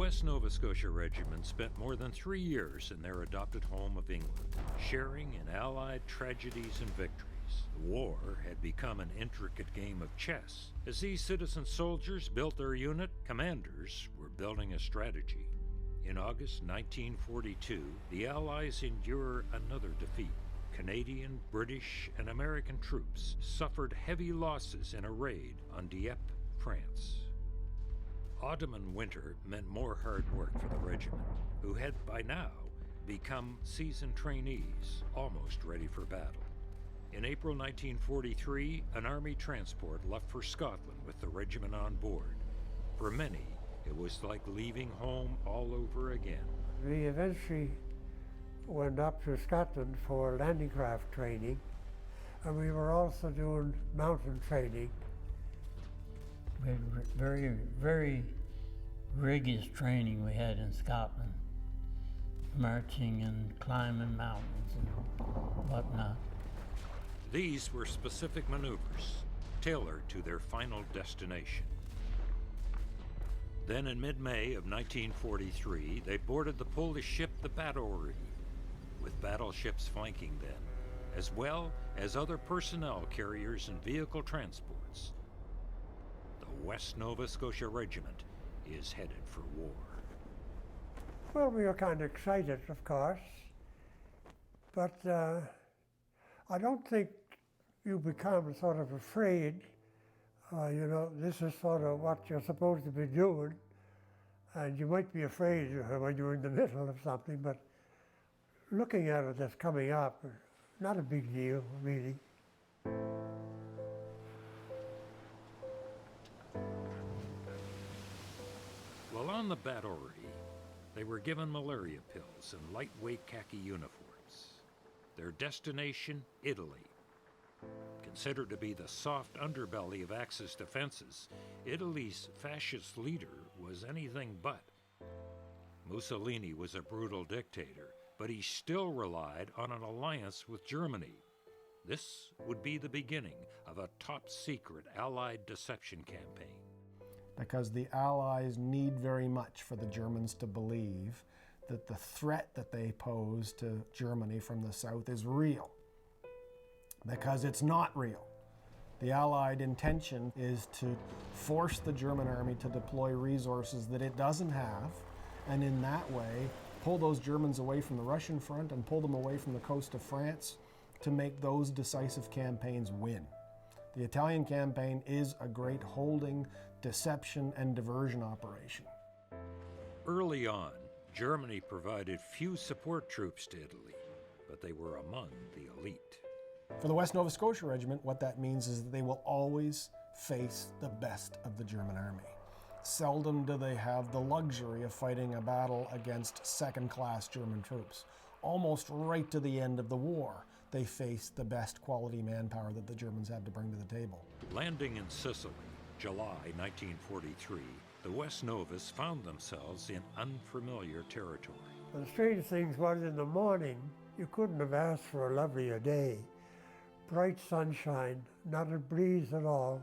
West Nova Scotia Regiment spent more than 3 years in their adopted home of England, sharing in Allied tragedies and victories. The war had become an intricate game of chess. As these citizen soldiers built their unit, commanders were building a strategy. In August 1942, the Allies endure another defeat. Canadian, British, and American troops suffered heavy losses in a raid on Dieppe, France. Autumn and winter meant more hard work for the regiment, who had by now become seasoned trainees, almost ready for battle. In April 1943, an army transport left for Scotland with the regiment on board. For many, it was like leaving home all over again. We eventually went up to Scotland for landing craft training, and we were also doing mountain training. We had very rigorous training we had in Scotland, marching and climbing mountains and whatnot. These were specific maneuvers, tailored to their final destination. Then in mid-May of 1943, they boarded the Polish ship the Battery, with battleships flanking them, as well as other personnel carriers and vehicle transports. The West Nova Scotia Regiment is headed for war. Well, we were kind of excited, of course, but I don't think you become sort of afraid. This is sort of what you're supposed to be doing, and you might be afraid when you're in the middle of something, but looking at it as coming up, not a big deal, really. While on the Battery, they were given malaria pills and lightweight khaki uniforms. Their destination, Italy. Considered to be the soft underbelly of Axis defenses, Italy's fascist leader was anything but. Mussolini was a brutal dictator, but he still relied on an alliance with Germany. This would be the beginning of a top-secret Allied deception campaign. Because the Allies need very much for the Germans to believe that the threat that they pose to Germany from the south is real. Because it's not real. The Allied intention is to force the German army to deploy resources that it doesn't have, and in that way pull those Germans away from the Russian front and pull them away from the coast of France to make those decisive campaigns win. The Italian campaign is a great holding, deception, and diversion operation. Early on, Germany provided few support troops to Italy, but they were among the elite. For the West Nova Scotia Regiment, what that means is that they will always face the best of the German army. Seldom do they have the luxury of fighting a battle against second-class German troops. Almost right to the end of the war, they faced the best quality manpower that the Germans had to bring to the table. Landing in Sicily, July 1943, the West Novas found themselves in unfamiliar territory. The strange thing was, in the morning, you couldn't have asked for a lovelier day. Bright sunshine, not a breeze at all,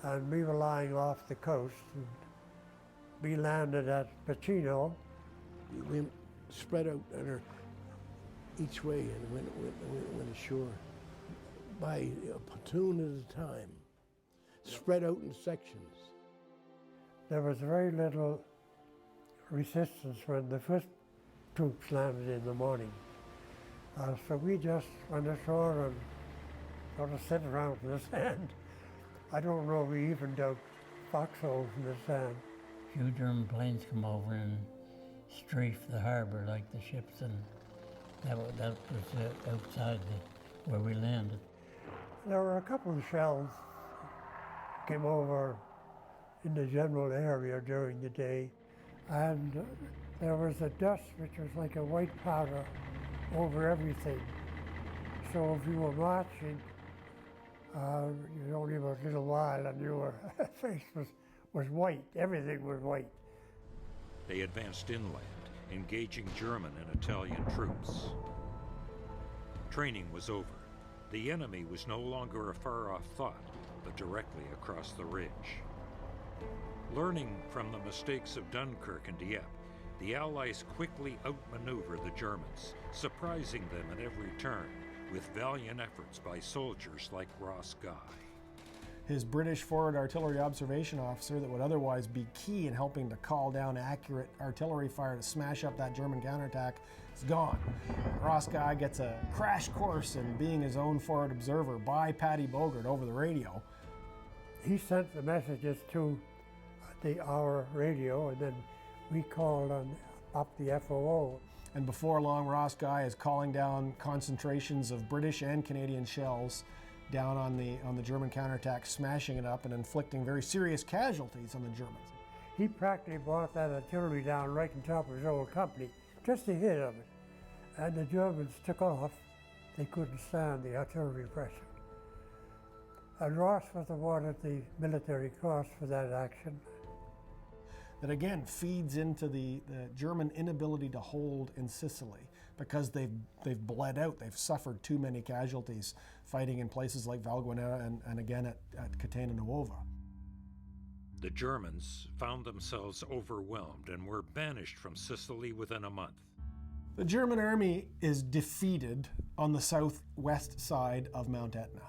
and we were lying off the coast. And we landed at Pacino. We went spread out each way and went ashore by a platoon at a time, spread out in sections. There was very little resistance when the first troops landed in the morning. So we just went ashore and sort of sit around in the sand. I don't know if we even dug foxholes in the sand. A few German planes come over and strafe the harbor like the ships, and that was outside where we landed. There were a couple of shells came over in the general area during the day, and there was a dust which was like a white powder over everything. So if you were marching, you only were a little while and your face was white, everything was white. They advanced inland, engaging German and Italian troops. Training was over. The enemy was no longer a far-off thought, but directly across the ridge. Learning from the mistakes of Dunkirk and Dieppe, the Allies quickly outmaneuver the Germans, surprising them at every turn with valiant efforts by soldiers like Ross Guy. His British forward artillery observation officer that would otherwise be key in helping to call down accurate artillery fire to smash up that German counterattack is gone. Ross Guy gets a crash course in being his own forward observer by Paddy Bogart over the radio. He sent the messages to our radio, and then we called up the FOO. And before long, Ross Guy is calling down concentrations of British and Canadian shells down on the German counterattack, smashing it up and inflicting very serious casualties on the Germans. He practically brought that artillery down right on top of his old company, just a hit of it. And the Germans took off. They couldn't stand the artillery pressure. And Ross was awarded the Military Cross for that action. That again feeds into the German inability to hold in Sicily because they've bled out. They've suffered too many casualties fighting in places like Valguanera and again at Catania Nuova. The Germans found themselves overwhelmed and were banished from Sicily within a month. The German army is defeated on the southwest side of Mount Etna.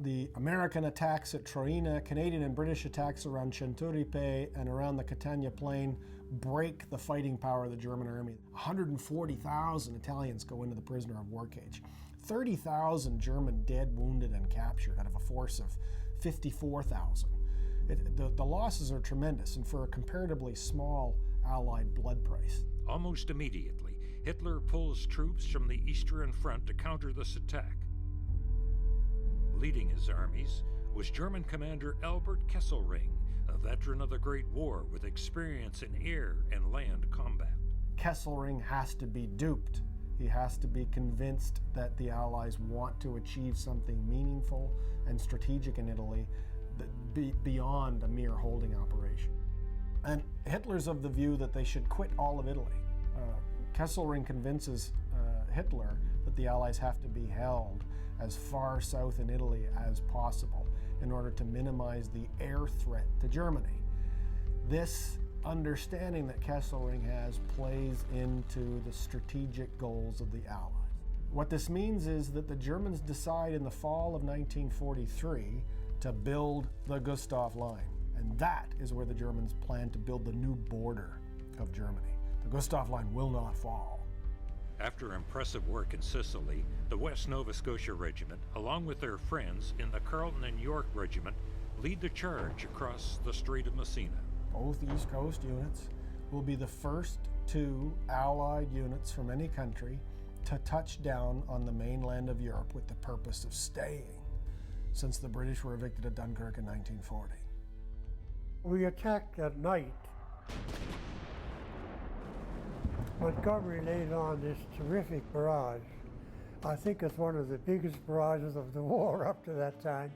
The American attacks at Troina, Canadian and British attacks around Centuripe and around the Catania Plain break the fighting power of the German army. 140,000 Italians go into the prisoner of war cage. 30,000 German dead, wounded, and captured out of a force of 54,000. The losses are tremendous, and for a comparatively small Allied blood price. Almost immediately, Hitler pulls troops from the Eastern Front to counter this attack. Leading his armies was German commander Albert Kesselring, a veteran of the Great War with experience in air and land combat. Kesselring has to be duped. He has to be convinced that the Allies want to achieve something meaningful and strategic in Italy beyond a mere holding operation. And Hitler's of the view that they should quit all of Italy. Kesselring convinces Hitler that the Allies have to be held as far south in Italy as possible in order to minimize the air threat to Germany. This understanding that Kesselring has plays into the strategic goals of the Allies. What this means is that the Germans decide in the fall of 1943 to build the Gustav Line. And that is where the Germans plan to build the new border of Germany. The Gustav Line will not fall. After impressive work in Sicily, the West Nova Scotia Regiment, along with their friends in the Carleton and York Regiment, lead the charge across the Strait of Messina. Both East Coast units will be the first two Allied units from any country to touch down on the mainland of Europe with the purpose of staying, since the British were evicted at Dunkirk in 1940. We attacked at night. Montgomery laid on this terrific barrage. I think it's one of the biggest barrages of the war up to that time.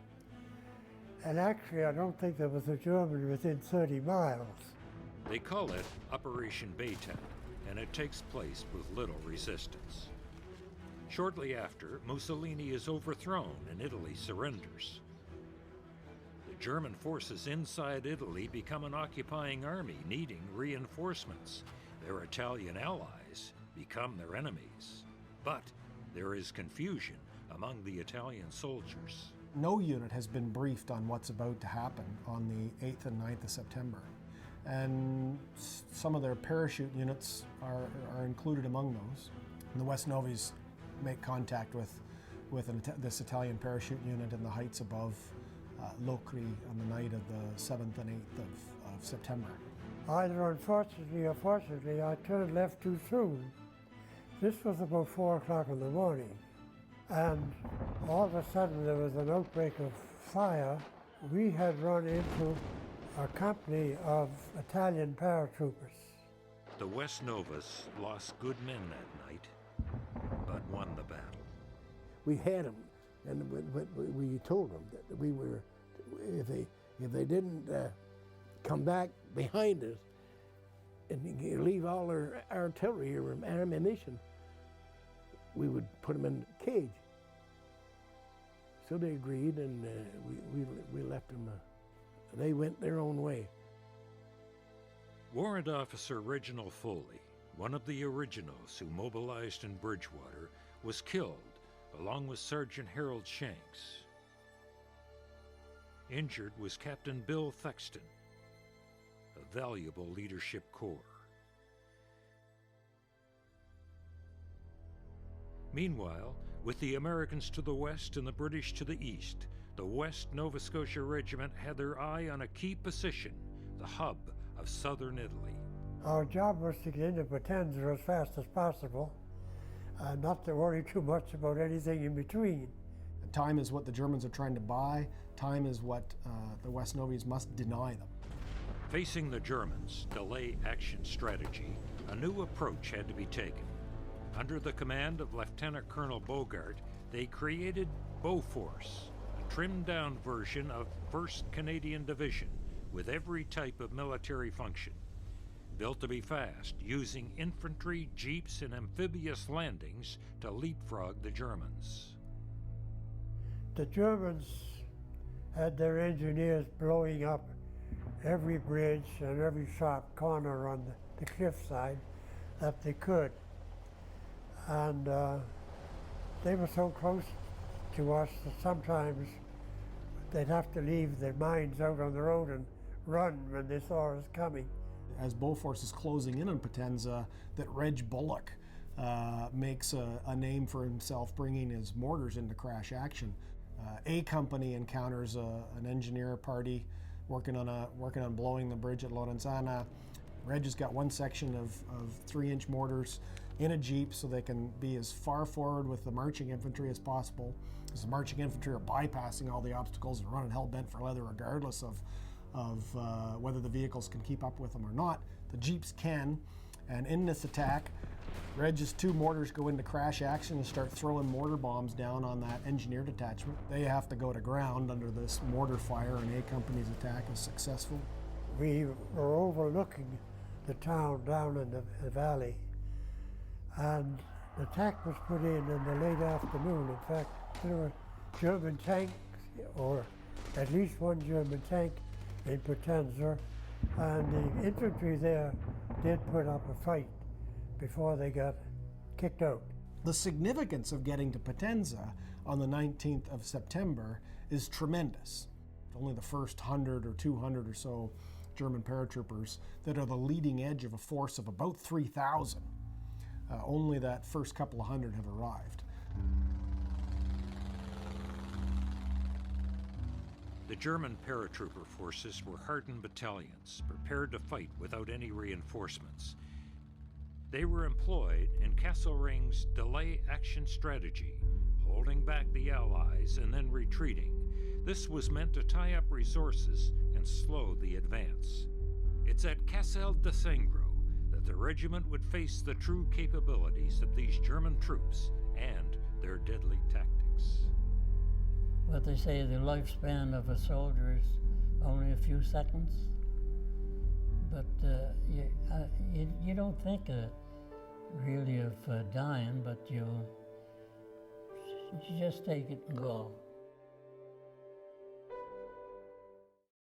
And actually, I don't think there was a German within 30 miles. They call it Operation Baytown, and it takes place with little resistance. Shortly after, Mussolini is overthrown and Italy surrenders. The German forces inside Italy become an occupying army needing reinforcements. Their Italian allies become their enemies. But there is confusion among the Italian soldiers. No unit has been briefed on what's about to happen on the 8th and 9th of September. And some of their parachute units are included among those. And the West Novies make contact with this Italian parachute unit in the heights above Locri on the night of the 7th and 8th of September. Either unfortunately or fortunately, I turned left too soon. This was about 4 o'clock in the morning. And all of a sudden there was an outbreak of fire. We had run into a company of Italian paratroopers. The West Novas lost good men that night, but won the battle. We had them, and we told them that we were, if they didn't come back behind us and leave all their artillery or ammunition, we would put them in the cage. So they agreed, and we left them. They went their own way. Warrant Officer Reginald Foley, one of the originals who mobilized in Bridgewater, was killed along with Sergeant Harold Shanks. Injured was Captain Bill Thexton, a valuable leadership corps. Meanwhile, with the Americans to the west and the British to the east, the West Nova Scotia Regiment had their eye on a key position, the hub of southern Italy. Our job was to get into Potenza as fast as possible, and not to worry too much about anything in between. Time is what the Germans are trying to buy. Time is what the West Novies must deny them. Facing the Germans' delay action strategy, a new approach had to be taken. Under the command of Lieutenant Colonel Bogart, they created Beauforce, a trimmed-down version of 1st Canadian Division with every type of military function. Built to be fast, using infantry, jeeps, and amphibious landings to leapfrog the Germans. The Germans had their engineers blowing up every bridge and every sharp corner on the cliffside that they could. And they were so close to us that sometimes they'd have to leave their mines out on the road and run when they saw us coming. As Beauforce is closing in on Potenza, that Reg Bullock makes a name for himself, bringing his mortars into crash action. A Company encounters an engineer party working on blowing the bridge at Lorenzana. Reg has got one section of 3-inch mortars in a jeep so they can be as far forward with the marching infantry as possible. As the marching infantry are bypassing all the obstacles and running hell-bent for leather regardless of whether the vehicles can keep up with them or not. The jeeps can, and in this attack, Reg's 2 mortars go into crash action and start throwing mortar bombs down on that engineer detachment. They have to go to ground under this mortar fire, and A Company's attack is successful. We were overlooking the town down in the valley, and the attack was put in the late afternoon. In fact, there were German tanks, or at least one German tank in Potenza, and the infantry there did put up a fight before they got kicked out. The significance of getting to Potenza on the 19th of September is tremendous. Only the first 100 or 200 or so German paratroopers that are the leading edge of a force of about 3,000. Only that first couple of hundred have arrived. The German paratrooper forces were hardened battalions, prepared to fight without any reinforcements. They were employed in Kesselring's delay action strategy, holding back the Allies and then retreating. This was meant to tie up resources and slow the advance. It's at Castel de Sangro that the regiment would face the true capabilities of these German troops and their deadly tactics. What they say, the lifespan of a soldier is only a few seconds. But you don't think really of dying, but you just take it and go.